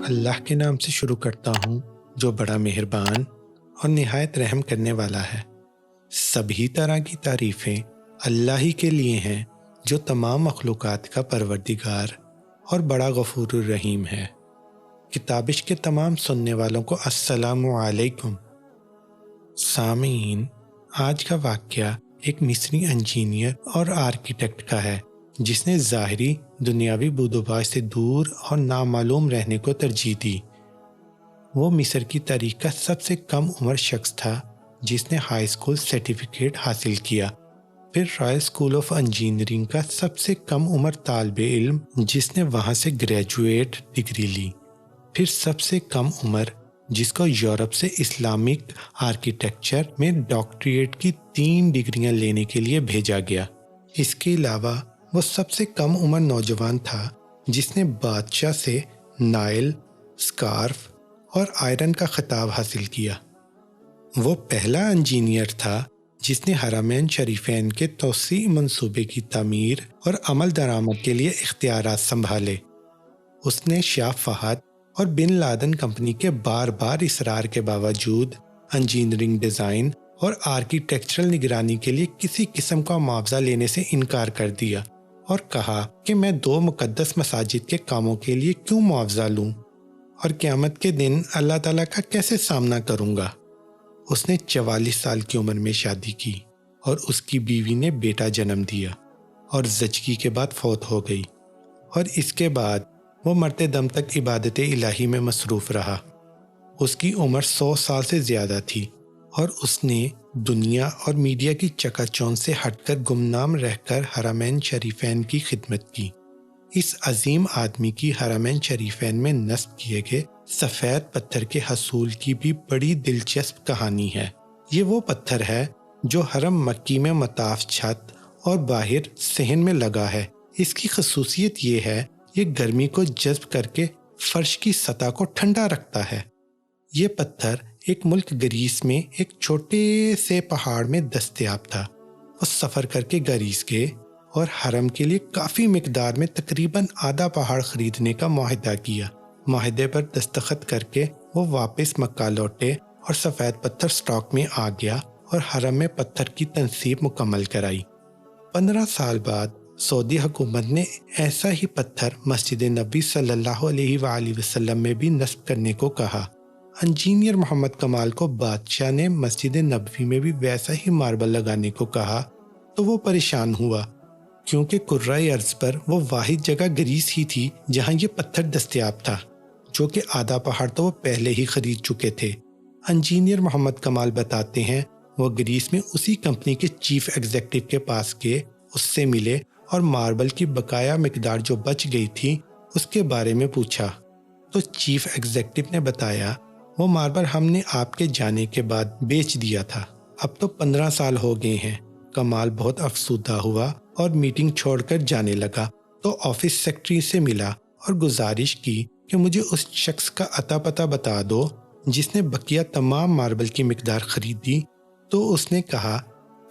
اللہ کے نام سے شروع کرتا ہوں جو بڑا مہربان اور نہایت رحم کرنے والا ہے۔ سبھی طرح کی تعریفیں اللہ ہی کے لیے ہیں جو تمام مخلوقات کا پروردگار اور بڑا غفور الرحیم ہے۔ کتابش کے تمام سننے والوں کو السلام علیکم۔ سامعین، آج کا واقعہ ایک مصری انجینئر اور آرکیٹیکٹ کا ہے جس نے ظاہری دنیاوی بود و باش سے دور اور نامعلوم رہنے کو ترجیح دی۔ وہ مصر کی تاریخ کا سب سے کم عمر شخص تھا جس نے ہائی اسکول سرٹیفکیٹ حاصل کیا، پھر رائل اسکول آف انجینئرنگ کا سب سے کم عمر طالب علم جس نے وہاں سے گریجویٹ ڈگری لی، پھر سب سے کم عمر جس کو یورپ سے اسلامک آرکیٹیکچر میں ڈاکٹریٹ کی 3 ڈگریاں لینے کے لیے بھیجا گیا۔ اس کے علاوہ وہ سب سے کم عمر نوجوان تھا جس نے بادشاہ سے نائل، سکارف اور آئرن کا خطاب حاصل کیا۔ وہ پہلا انجینئر تھا جس نے حرمین شریفین کے توسیع منصوبے کی تعمیر اور عمل درآمد کے لیے اختیارات سنبھالے۔ اس نے شاہ فہد اور بن لادن کمپنی کے بار بار اصرار کے باوجود انجینئرنگ ڈیزائن اور آرکیٹیکچرل نگرانی کے لیے کسی قسم کا معاوضہ لینے سے انکار کر دیا اور کہا کہ میں 2 مقدس مساجد کے کاموں کے لیے کیوں معاوضہ لوں اور قیامت کے دن اللہ تعالیٰ کا کیسے سامنا کروں گا۔ اس نے 44 سال کی عمر میں شادی کی اور اس کی بیوی نے بیٹا جنم دیا اور زچگی کے بعد فوت ہو گئی، اور اس کے بعد وہ مرتے دم تک عبادت الہی میں مصروف رہا۔ اس کی عمر 100 سال سے زیادہ تھی اور اس نے دنیا اور میڈیا کی چکا چوند سے ہٹ کر گمنام رہ کر حرمین شریفین کی خدمت کی۔ اس عظیم آدمی کی حرمین شریفین میں نصب کیے گئے سفید پتھر کے حصول کی بھی بڑی دلچسپ کہانی ہے۔ یہ وہ پتھر ہے جو حرم مکی میں مطاف چھت اور باہر صحن میں لگا ہے۔ اس کی خصوصیت یہ ہے یہ گرمی کو جذب کر کے فرش کی سطح کو ٹھنڈا رکھتا ہے۔ یہ پتھر ایک ملک گریس میں ایک چھوٹے سے پہاڑ میں دستیاب تھا۔ وہ سفر کر کے گریس گئے اور حرم کے لیے کافی مقدار میں تقریباً آدھا پہاڑ خریدنے کا معاہدہ کیا۔ معاہدے پر دستخط کر کے وہ واپس مکہ لوٹے اور سفید پتھر سٹاک میں آ گیا اور حرم میں پتھر کی تنصیب مکمل کرائی۔ 15 سال بعد سعودی حکومت نے ایسا ہی پتھر مسجد نبی صلی اللہ علیہ وآلہ وسلم میں بھی نصب کرنے کو کہا۔ انجینئر محمد کمال کو بادشاہ نے مسجد نبوی میں بھی ویسا ہی ماربل لگانے کو کہا تو وہ پریشان ہوا، کیونکہ کرۂ ارض پر وہ واحد جگہ گریس ہی تھی جہاں یہ پتھر دستیاب تھا، جو کہ آدھا پہاڑ تو وہ پہلے ہی خرید چکے تھے۔ انجینئر محمد کمال بتاتے ہیں وہ گریس میں اسی کمپنی کے چیف ایگزیکٹو کے پاس گئے، اس سے ملے اور ماربل کی بقایا مقدار جو بچ گئی تھی اس کے بارے میں پوچھا تو چیف ایگزیکٹو نے بتایا وہ ماربل ہم نے آپ کے جانے کے بعد بیچ دیا تھا، اب تو 15 سال ہو گئے ہیں۔ کمال بہت افسردہ ہوا اور میٹنگ چھوڑ کر جانے لگا تو آفس سیکرٹری سے ملا اور گزارش کی کہ مجھے اس شخص کا اتا پتہ بتا دو جس نے بقیہ تمام ماربل کی مقدار خریدی۔ تو اس نے کہا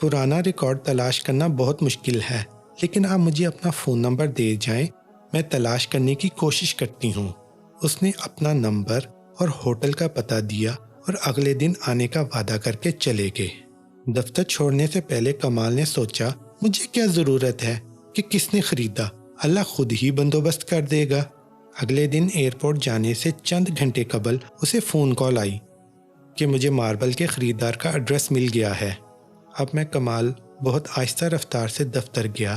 پرانا ریکارڈ تلاش کرنا بہت مشکل ہے، لیکن آپ مجھے اپنا فون نمبر دے جائیں، میں تلاش کرنے کی کوشش کرتی ہوں۔ اس نے اپنا نمبر اور ہوٹل کا پتہ دیا اور اگلے دن آنے کا وعدہ کر کے چلے گئے۔ دفتر چھوڑنے سے پہلے کمال نے سوچا مجھے کیا ضرورت ہے کہ کس نے خریدا، اللہ خود ہی بندوبست کر دے گا۔ اگلے دن ایئرپورٹ جانے سے چند گھنٹے قبل اسے فون کال آئی کہ مجھے ماربل کے خریدار کا ایڈریس مل گیا ہے۔ اب میں کمال بہت آہستہ رفتار سے دفتر گیا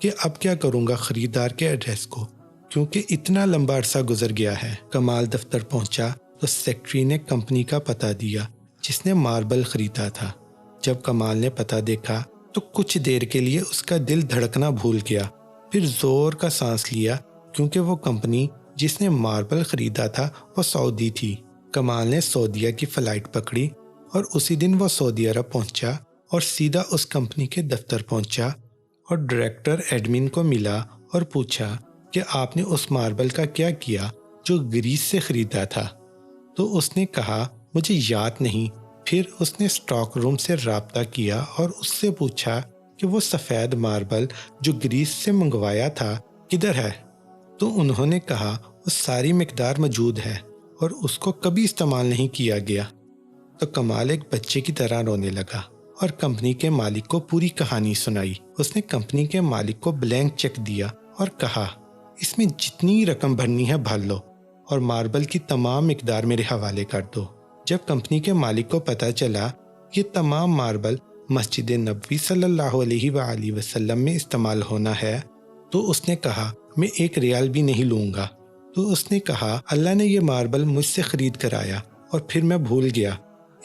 کہ اب کیا کروں گا خریدار کے ایڈریس کو، کیونکہ اتنا لمبا عرصہ گزر گیا ہے۔ کمال دفتر پہنچا تو سیکرٹری نے کمپنی کا پتہ دیا جس نے ماربل خریدا تھا۔ جب کمال نے پتہ دیکھا تو کچھ دیر کے لیے اس کا دل دھڑکنا بھول گیا، پھر زور کا سانس لیا کیونکہ وہ کمپنی جس نے ماربل خریدا تھا وہ سعودی تھی۔ کمال نے سعودیہ کی فلائٹ پکڑی اور اسی دن وہ سعودی عرب پہنچا اور سیدھا اس کمپنی کے دفتر پہنچا اور ڈائریکٹر ایڈمن کو ملا اور پوچھا کہ آپ نے اس ماربل کا کیا کیا جو گریس سے خریدا تھا؟ تو اس نے کہا مجھے یاد نہیں۔ پھر اس نے اسٹاک روم سے رابطہ کیا اور اس سے پوچھا کہ وہ سفید ماربل جو گریس سے منگوایا تھا کدھر ہے؟ تو انہوں نے کہا وہ ساری مقدار موجود ہے اور اس کو کبھی استعمال نہیں کیا گیا۔ تو کمال ایک بچے کی طرح رونے لگا اور کمپنی کے مالک کو پوری کہانی سنائی۔ اس نے کمپنی کے مالک کو بلینک چیک دیا اور کہا، اس میں جتنی رقم بھرنی ہے بھر لو اور ماربل کی تمام مقدار میرے حوالے کر دو۔ جب کمپنی کے مالک کو پتہ چلا یہ تمام ماربل مسجد نبوی صلی اللہ علیہ وآلہ وسلم میں استعمال ہونا ہے تو اس نے کہا، میں 1 ریال بھی نہیں لوں گا۔ تو اس نے کہا، اللہ نے یہ ماربل مجھ سے خرید کر آیا اور پھر میں بھول گیا۔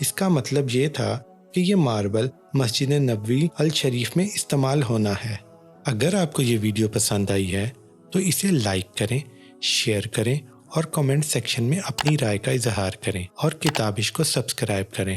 اس کا مطلب یہ تھا کہ یہ ماربل مسجد نبوی الشریف میں استعمال ہونا ہے۔ اگر آپ کو یہ ویڈیو پسند آئی ہے تو اسے لائک کریں، شیئر کریں اور کمنٹ سیکشن میں اپنی رائے کا اظہار کریں اور کتابش کو سبسکرائب کریں۔